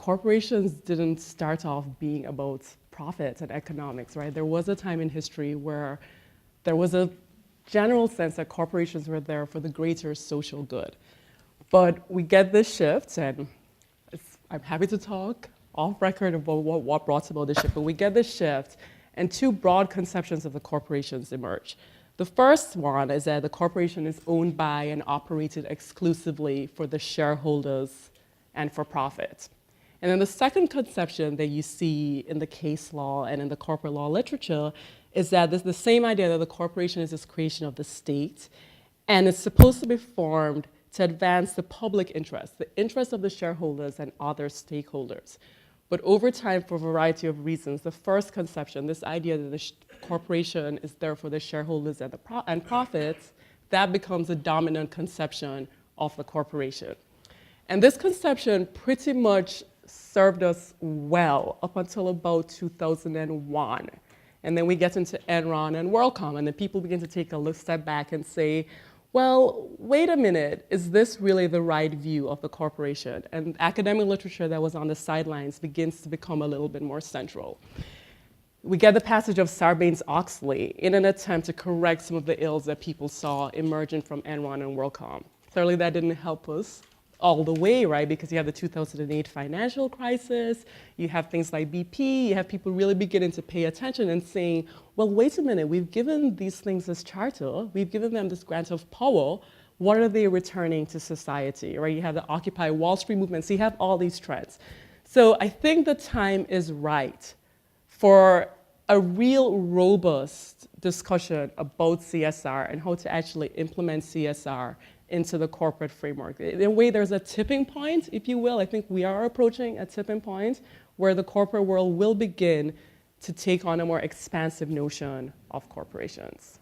corporations didn't start off being about profits and economics, right? There was a time in history where there was a general sense that corporations were there for the greater social good. But we get this shift, and I'm happy to talk off record about what brought about this shift, but we get this shift, and two broad conceptions of the corporations emerge. The first one is that the corporation is owned by and operated exclusively for the shareholders and for profit. And then the second conception that you see in the case law and in the corporate law literature is that there's the same idea that the corporation is this creation of the state, and it's supposed to be formed to advance the public interest, the interest of the shareholders and other stakeholders. But over time, for a variety of reasons, the first conception, this idea that the corporation is there for the shareholders and profits, that becomes a dominant conception of the corporation. And this conception pretty much served us well up until about 2001. And then we get into Enron and WorldCom, and then people begin to take a step back and say, well, wait a minute, is this really the right view of the corporation? And academic literature that was on the sidelines begins to become a little bit more central. We get the passage of Sarbanes-Oxley in an attempt to correct some of the ills that people saw emerging from Enron and WorldCom. Clearly that didn't help us all the way, right? Because you have the 2008 financial crisis, you have things like BP, you have people really beginning to pay attention and saying, well, wait a minute, we've given these things this charter, we've given them this grant of power, what are they returning to society, right? You have the Occupy Wall Street movement, so you have all these trends. So I think the time is right for a real robust discussion about CSR and how to actually implement CSR into the corporate framework. In a way, there's a tipping point, if you will. I think we are approaching a tipping point where the corporate world will begin to take on a more expansive notion of corporations.